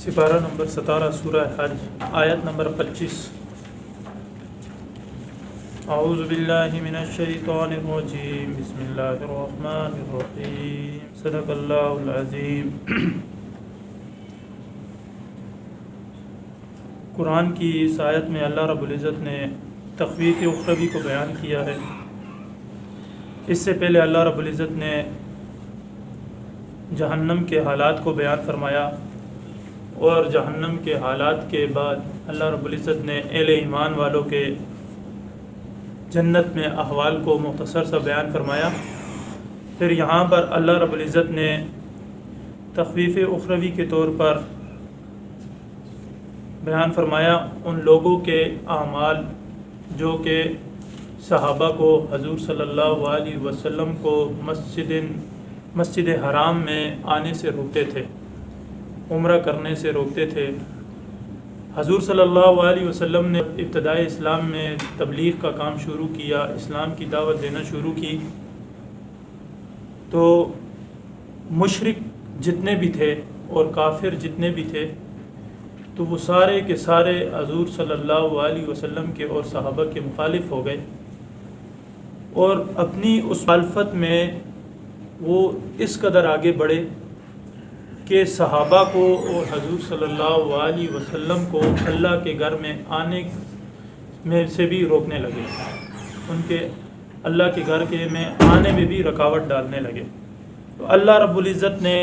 سپارہ number 17 سورہ حج آیت number 25۔ اعوذ باللہ من الشیطان الرجیم، بسم اللہ الرحمن الرحیم، صدق اللہ العظیم۔ قرآن کی اس آیت میں اللہ رب العزت نے تخویف اخروی کو بیان کیا ہے۔ اس سے پہلے اللہ رب العزت نے جہنم کے حالات کو بیان فرمایا، اور جہنم کے حالات کے بعد اللہ رب العزت نے اہل ایمان والوں کے جنت میں احوال کو مختصر سا بیان فرمایا۔ پھر یہاں پر اللہ رب العزت نے تخویف اخروی کے طور پر بیان فرمایا ان لوگوں کے اعمال جو کہ صحابہ کو حضور صلی اللہ علیہ وسلم کو مسجد حرام میں آنے سے روکتے تھے، عمرہ کرنے سے روکتے تھے۔ حضور صلی اللہ علیہ وسلم نے ابتدائی اسلام میں تبلیغ کا کام شروع کیا، اسلام کی دعوت دینا شروع کی، تو مشرک جتنے بھی تھے اور کافر جتنے بھی تھے تو وہ سارے کے سارے حضور صلی اللہ علیہ وسلم کے اور صحابہ کے مخالف ہو گئے، اور اپنی اس مخالفت میں وہ اس قدر آگے بڑھے کہ صحابہ کو اور حضور صلی اللہ علیہ وسلم کو اللہ کے گھر میں آنے میں سے بھی روکنے لگے، ان کے اللہ کے گھر کے میں آنے میں بھی رکاوٹ ڈالنے لگے۔ تو اللہ رب العزت نے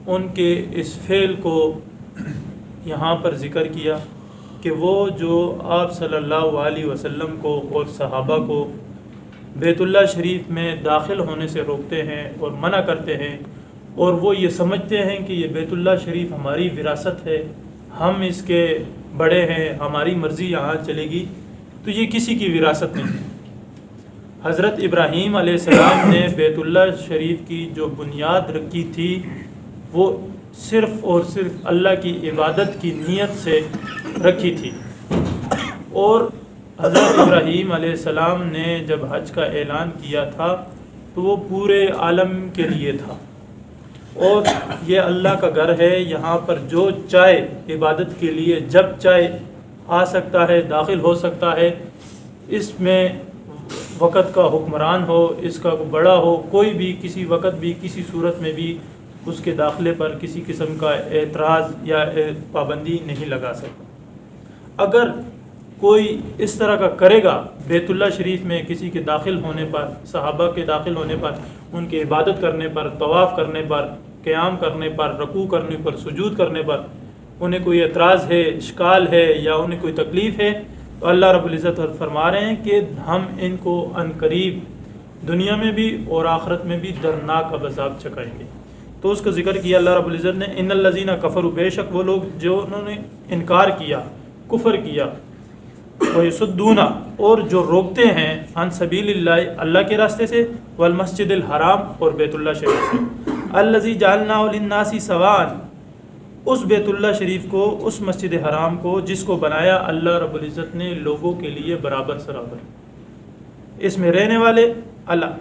ان کے اس فعل کو یہاں پر ذکر کیا کہ وہ جو آپ صلی اللہ علیہ وسلم کو اور صحابہ کو بیت اللہ شریف میں داخل ہونے سے روکتے ہیں اور منع کرتے ہیں، اور وہ یہ سمجھتے ہیں کہ یہ بیت اللہ شریف ہماری وراثت ہے، ہم اس کے بڑے ہیں، ہماری مرضی یہاں چلے گی، تو یہ کسی کی وراثت نہیں ہے۔ حضرت ابراہیم علیہ السلام نے بیت اللہ شریف کی جو بنیاد رکھی تھی وہ صرف اور صرف اللہ کی عبادت کی نیت سے رکھی تھی، اور حضرت ابراہیم علیہ السلام نے جب حج کا اعلان کیا تھا تو وہ پورے عالم کے لیے تھا، اور یہ اللہ کا گھر ہے، یہاں پر جو چاہے عبادت کے لیے جب چاہے آ سکتا ہے، داخل ہو سکتا ہے۔ اس میں وقت کا حکمران ہو، اس کا بڑا ہو، کوئی بھی کسی وقت بھی کسی صورت میں بھی اس کے داخلے پر کسی قسم کا اعتراض یا پابندی نہیں لگا سکتا۔ اگر کوئی اس طرح کا کرے گا بیت اللہ شریف میں کسی کے داخل ہونے پر، صحابہ کے داخل ہونے پر، ان کی عبادت کرنے پر، طواف کرنے پر، قیام کرنے پر، رکوع کرنے پر، سجود کرنے پر انہیں کوئی اعتراض ہے، اشکال ہے یا انہیں کوئی تکلیف ہے، تو اللہ رب العزت فرما رہے ہیں کہ ہم ان کو عنقریب دنیا میں بھی اور آخرت میں بھی دردناک عذاب چکھائیں گے۔ تو اس کا ذکر کیا اللہ رب العزت نے، ان الذین کفروا، بے شک وہ لوگ جو انہوں نے انکار کیا، کفر کیا، وَيَصُدُّونَ، اور جو روکتے ہیں، عن سبیل اللہ، اللہ کے راستے سے، والمسجد الحرام، اور بیت اللہ شریف سے، الذی جعلناہ للناس سواء، اس بیت اللہ شریف کو، اس مسجد حرام کو جس کو بنایا اللہ رب العزت نے لوگوں کے لیے برابر سرابر، اس میں رہنے والے اللہ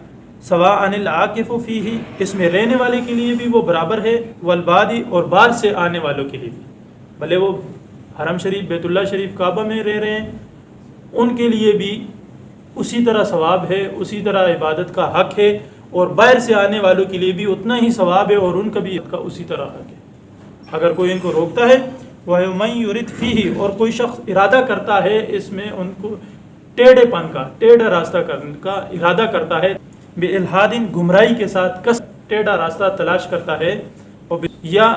سواء العاکف فیہ، اس میں رہنے والے کے لیے بھی وہ برابر ہے، والبادی، اور بعد سے آنے والوں کے لیے بھی، بھلے وہ حرم شریف بیت اللہ شریف کعبہ میں رہ رہے ہیں، ان کے لیے بھی اسی طرح ثواب ہے، اسی طرح عبادت کا حق ہے، اور باہر سے آنے والوں کے لیے بھی اتنا ہی ثواب ہے اور ان کا بھی اسی طرح حق ہے۔ اگر کوئی ان کو روکتا ہے، وَمَن يُرِدْ فِيهِ، اور کوئی شخص ارادہ کرتا ہے اس میں ان کو ٹیڑھے پن کا، ٹیڑھا راستہ کرنے کا ارادہ کرتا ہے، بِإِلْحَادٍ، گمراہی کے ساتھ، ٹیڑھا راستہ تلاش کرتا ہے، یا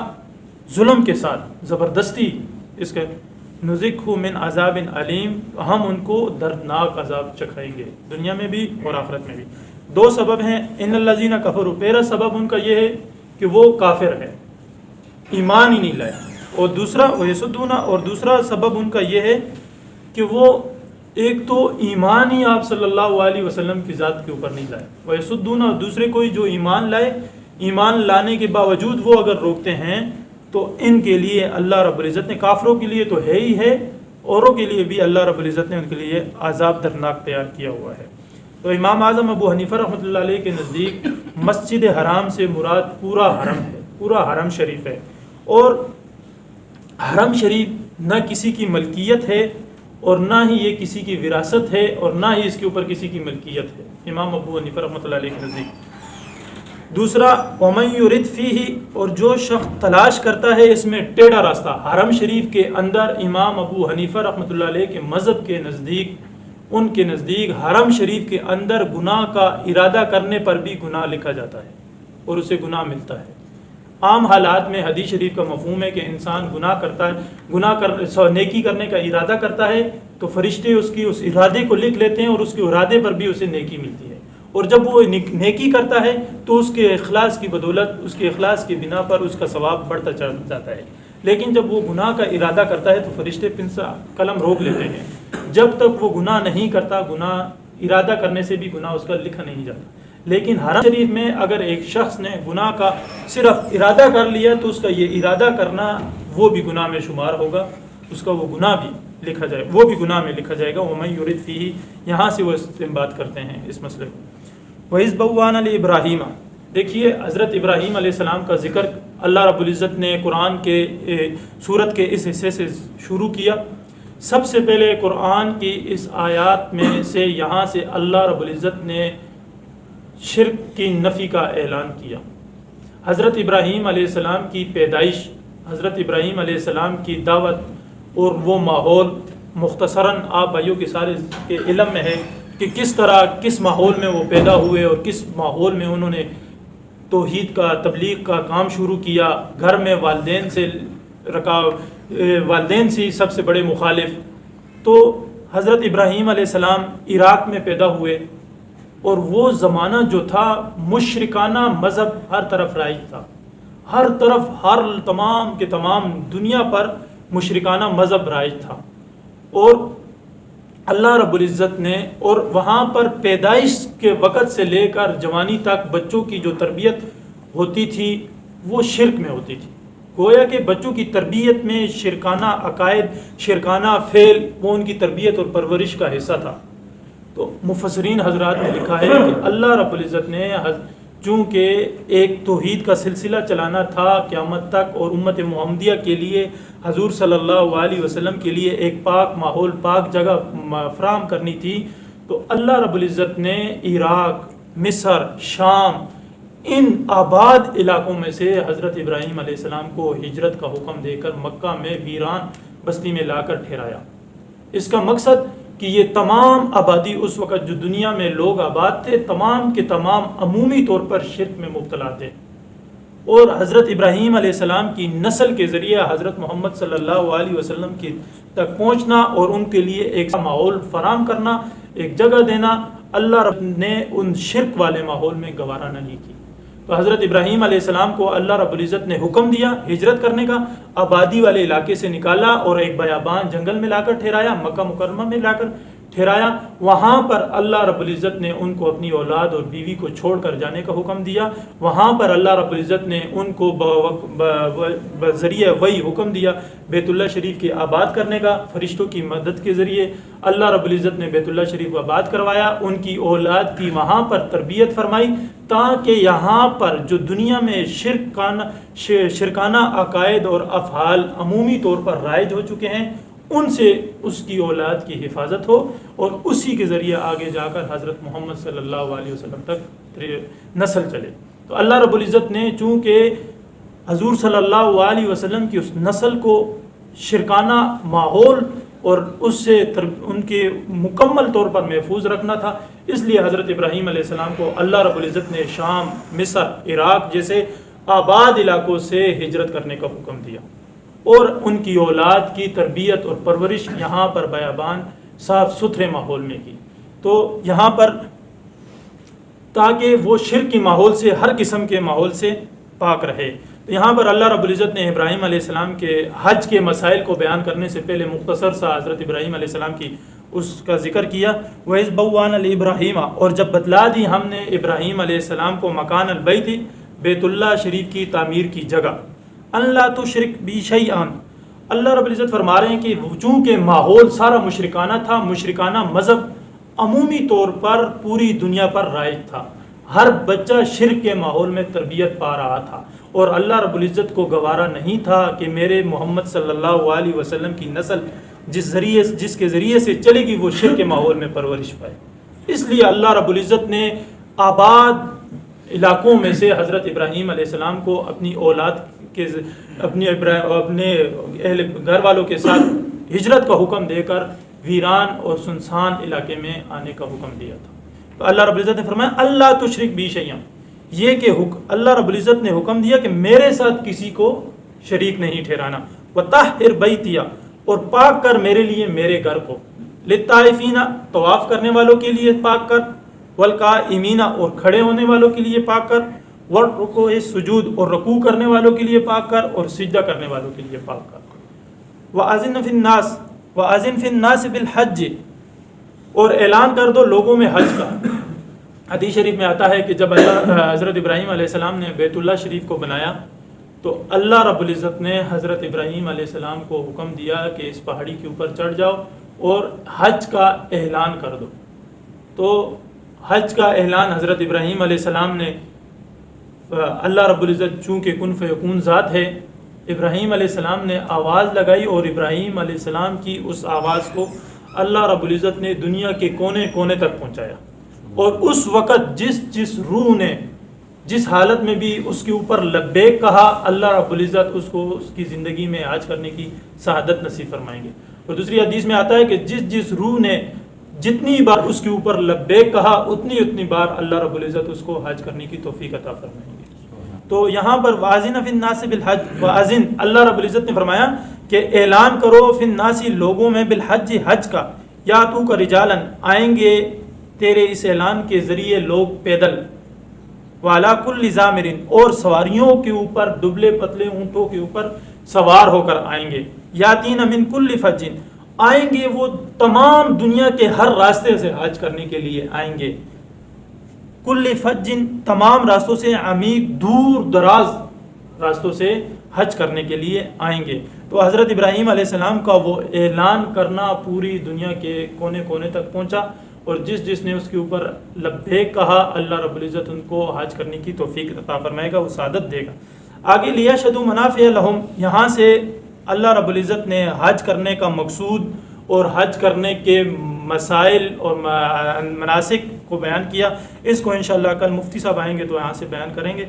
ظلم کے ساتھ زبردستی، اس کے نُذِقْهُ مِنْ عَذَابٍ عَلِيمٍ، ہم ان کو دردناک عذاب چکھائیں گے دنیا میں بھی اور آخرت میں بھی۔ دو سبب ہیں، ان الذین کفروا، پہلا سبب ان کا یہ ہے کہ وہ کافر ہے، ایمان ہی نہیں لائے، اور دوسرا وَيَصُدُّونَ، اور دوسرا سبب ان کا یہ ہے کہ وہ ایک تو ایمان ہی آپ صلی اللہ علیہ وسلم کی ذات کے اوپر نہیں لائے، وَيَصُدُّونَ، اور دوسرے کوئی جو ایمان لائے، ایمان لانے کے باوجود وہ اگر روکتے ہیں تو ان کے لیے اللہ رب العزت نے، کافروں کے لیے تو ہے ہی ہے، اوروں کے لیے بھی اللہ رب العزت نے ان کے لیے عذاب دردناک تیار کیا ہوا ہے۔ تو امام اعظم ابو حنیفہ رحمۃ اللہ علیہ کے نزدیک مسجد حرام سے مراد پورا حرم ہے، پورا حرم شریف ہے، اور حرم شریف نہ کسی کی ملکیت ہے اور نہ ہی یہ کسی کی وراثت ہے اور نہ ہی اس کے اوپر کسی کی ملکیت ہے، امام ابو حنیفہ رحمۃ اللہ علیہ کے نزدیک۔ دوسرا، وَمَن يُرِدْ فِيهِ، اور جو شخص تلاش کرتا ہے اس میں ٹیڑھا راستہ، حرم شریف کے اندر امام ابو حنیفہ رحمۃ اللہ علیہ کے مذہب کے نزدیک، ان کے نزدیک حرم شریف کے اندر گناہ کا ارادہ کرنے پر بھی گناہ لکھا جاتا ہے اور اسے گناہ ملتا ہے۔ عام حالات میں حدیث شریف کا مفہوم ہے کہ انسان گناہ کرتا ہے، نیکی کرنے کا ارادہ کرتا ہے تو فرشتے اس ارادے کو لکھ لیتے ہیں اور اس کے ارادے پر بھی اسے نیکی ملتی ہے، اور جب وہ نیکی کرتا ہے تو اس کے اخلاص کی بدولت، اس کے اخلاص کی بنا پر اس کا ثواب بڑھتا چل جاتا ہے۔ لیکن جب وہ گناہ کا ارادہ کرتا ہے تو فرشتے قلم روک لیتے ہیں، جب تک وہ گناہ نہیں کرتا، گناہ ارادہ کرنے سے بھی گناہ اس کا لکھا نہیں جاتا۔ لیکن حرم شریف میں اگر ایک شخص نے گناہ کا صرف ارادہ کر لیا تو اس کا یہ ارادہ کرنا وہ بھی گناہ میں شمار ہوگا، اس کا وہ گناہ بھی لکھا جائے، وہ بھی گناہ میں لکھا جائے گا۔ وَمَن يُرِدْ فِيهِ، یہاں سے وہ استنباط کرتے ہیں اس مسئلے کو۔ وَإِذْ بَوَّأْنَا لِإِبْرَاهِيمَ، دیکھیے حضرت ابراہیم علیہ السلام کا ذکر اللہ رب العزت نے قرآن کے سورت کے اس حصے سے شروع کیا۔ سب سے پہلے قرآن کی اس آیات میں سے یہاں سے اللہ رب العزت نے شرک کی نفی کا اعلان کیا۔ حضرت ابراہیم علیہ السلام کی پیدائش، حضرت ابراہیم علیہ السلام کی دعوت اور وہ ماحول مختصراً آپ بھائیوں کے سارے کے علم میں ہے کہ کس طرح کس ماحول میں وہ پیدا ہوئے اور کس ماحول میں انہوں نے توحید کا تبلیغ کا کام شروع کیا۔ گھر میں والدین سے سب سے بڑے مخالف، تو حضرت ابراہیم علیہ السلام عراق میں پیدا ہوئے، اور وہ زمانہ جو تھا مشرکانہ مذہب ہر طرف رائج تھا، ہر طرف تمام کے تمام دنیا پر مشرکانہ مذہب رائج تھا، اور اللہ رب العزت نے اور وہاں پر پیدائش کے وقت سے لے کر جوانی تک بچوں کی جو تربیت ہوتی تھی وہ شرک میں ہوتی تھی۔ گویا کہ بچوں کی تربیت میں شرکانہ عقائد، شرکانہ فعل وہ ان کی تربیت اور پرورش کا حصہ تھا۔ تو مفسرین حضرات نے لکھا ہے کہ اللہ رب العزت نے چونکہ ایک توحید کا سلسلہ چلانا تھا قیامت تک، اور امت محمدیہ کے لیے حضور صلی اللہ علیہ وسلم کے لیے ایک پاک ماحول، پاک جگہ فراہم کرنی تھی، تو اللہ رب العزت نے عراق، مصر، شام، ان آباد علاقوں میں سے حضرت ابراہیم علیہ السلام کو ہجرت کا حکم دے کر مکہ میں ویران بستی میں لا کر ٹھہرایا۔ اس کا مقصد کہ یہ تمام آبادی اس وقت جو دنیا میں لوگ آباد تھے، تمام کے تمام عمومی طور پر شرک میں مبتلا تھے، اور حضرت ابراہیم علیہ السلام کی نسل کے ذریعے حضرت محمد صلی اللہ علیہ وسلم کی تک پہنچنا اور ان کے لیے ایک ماحول فراہم کرنا، ایک جگہ دینا، اللہ رب نے ان شرک والے ماحول میں گوارا نہیں کی۔ تو حضرت ابراہیم علیہ السلام کو اللہ رب العزت نے حکم دیا ہجرت کرنے کا، آبادی والے علاقے سے نکالا اور ایک بیابان جنگل میں لا کر ٹھہرایا، مکہ مکرمہ میں لا کر ٹھہرایا۔ وہاں پر اللہ رب العزت نے ان کو اپنی اولاد اور بیوی کو چھوڑ کر جانے کا حکم دیا۔ وہاں پر اللہ رب العزت نے ان کو بذریعہ وحی حکم دیا بیت اللہ شریف کے آباد کرنے کا، فرشتوں کی مدد کے ذریعے اللہ رب العزت نے بیت اللہ شریف آباد کروایا، ان کی اولاد کی وہاں پر تربیت فرمائی، تاکہ یہاں پر جو دنیا میں شرکانہ عقائد اور افعال عمومی طور پر رائج ہو چکے ہیں ان سے اس کی اولاد کی حفاظت ہو، اور اسی کے ذریعے آگے جا کر حضرت محمد صلی اللہ علیہ وسلم تک نسل چلے۔ تو اللہ رب العزت نے چونکہ حضور صلی اللہ علیہ وسلم کی اس نسل کو شرکانہ ماحول اور اس سے ان کے مکمل طور پر محفوظ رکھنا تھا، اس لیے حضرت ابراہیم علیہ السلام کو اللہ رب العزت نے شام، مصر، عراق جیسے آباد علاقوں سے ہجرت کرنے کا حکم دیا، اور ان کی اولاد کی تربیت اور پرورش یہاں پر بیابان صاف ستھرے ماحول میں کی، تو یہاں پر تاکہ وہ شرک کے ماحول سے، ہر قسم کے ماحول سے پاک رہے۔ تو یہاں پر اللہ رب العزت نے ابراہیم علیہ السلام کے حج کے مسائل کو بیان کرنے سے پہلے مختصر سا حضرت ابراہیم علیہ السلام کی اس کا ذکر کیا۔ وَإِذْ بَوَّأْنَا لِإِبْرَاهِيمَ، اور جب بتلا دی ہم نے ابراہیم علیہ السلام کو مکان البیت، بیت اللہ شریف کی تعمیر کی جگہ، ان لا تشرک بی شیئا، اللہ رب العزت فرما رہے ہیں کہ چونکہ ماحول سارا مشرکانہ تھا، مشرکانہ مذہب عمومی طور پر پوری دنیا پر رائج تھا، ہر بچہ شرک کے ماحول میں تربیت پا رہا تھا، اور اللہ رب العزت کو گوارا نہیں تھا کہ میرے محمد صلی اللہ علیہ وسلم کی نسل جس کے ذریعے سے چلے گی وہ شرک کے ماحول میں پرورش پائے. اس لیے اللہ رب العزت نے آباد علاقوں میں سے حضرت ابراہیم علیہ السلام کو اپنی اولاد کے اپنے اہل گھر والوں کے ساتھ ہجرت کا حکم دے کر ویران اور سنسان علاقے میں آنے کا حکم دیا تھا. تو اللہ رب العزت نے فرمایا اللہ تشرک بی شیئا، یہ کہ اللہ رب العزت نے حکم دیا کہ میرے ساتھ کسی کو شریک نہیں ٹھہرانا. وطہر بیتیا، اور پاک کر میرے لیے میرے گھر کو، للطائفین طواف کرنے والوں کے لیے پاک کر، والقائمین اور کھڑے ہونے والوں کے لیے پاک کر، والرکوع سجود اور رکوع کرنے والوں کے لیے پاک کر، اور سجدہ کرنے والوں کے لیے پاک کر. وَأَذِنْ فِي النَّاسِ بِالْحَجِّ، اور اعلان کر دو لوگوں میں حج کا. حدیث شریف میں آتا ہے کہ جب حضرت ابراہیم علیہ السلام نے بیت اللہ شریف کو بنایا تو اللہ رب العزت نے حضرت ابراہیم علیہ السلام کو حکم دیا کہ اس پہاڑی کے اوپر چڑھ جاؤ اور حج کا اعلان کر دو. تو حج کا اعلان حضرت ابراہیم علیہ السلام نے، اللہ رب العزت چونکہ کن فیکون ذات ہے، ابراہیم علیہ السلام نے آواز لگائی اور ابراہیم علیہ السلام کی اس آواز کو اللہ رب العزت نے دنیا کے کونے کونے تک پہنچایا. اور اس وقت جس روح نے جس حالت میں بھی اس کے اوپر لبیک کہا، اللہ رب العزت اس کو اس کی زندگی میں حج کرنے کی سعادت نصیب فرمائیں گے. اور دوسری حدیث میں آتا ہے کہ جس روح نے جتنی بار اس کے اوپر لبیک کہا اتنی بار اللہ رب العزت اس کو حج کرنے کی توفیق عطا فرمائیں گے. تو یہاں پر وَأَذِنَ فِي النَّاسِ بِالْحَجِّ، وَأَذِنْ اللہ رب العزت نے فرمایا کہ اعلان کرو فی الناس لوگوں میں بالحج حج کا، یا تو کا رجالن آئیں گے تیرے اس اعلان کے ذریعے لوگ پیدل، وعلی کل ضامر اور سواریوں کے اوپر دبلے پتلے اونٹوں کے اوپر سوار ہو کر آئیں گے، یاتین من کل فج آئیں گے وہ تمام دنیا کے ہر راستے سے حج کرنے کے لیے آئیں گے، کل فج تمام راستوں سے، عمیق دور دراز راستوں سے حج کرنے کے لیے آئیں گے. تو حضرت ابراہیم علیہ السلام کا وہ اعلان کرنا پوری دنیا کے کونے کونے تک پہنچا، اور جس نے اس کے اوپر لبیک کہا اللہ رب العزت ان کو حج کرنے کی توفیق عطا فرمائے گا، وہ سعادت دے گا. آگے لیشہدوا منافع لہم، یہاں سے اللہ رب العزت نے حج کرنے کا مقصود اور حج کرنے کے مسائل اور مناسک کو بیان کیا. اس کو انشاءاللہ کل مفتی صاحب آئیں گے تو یہاں سے بیان کریں گے.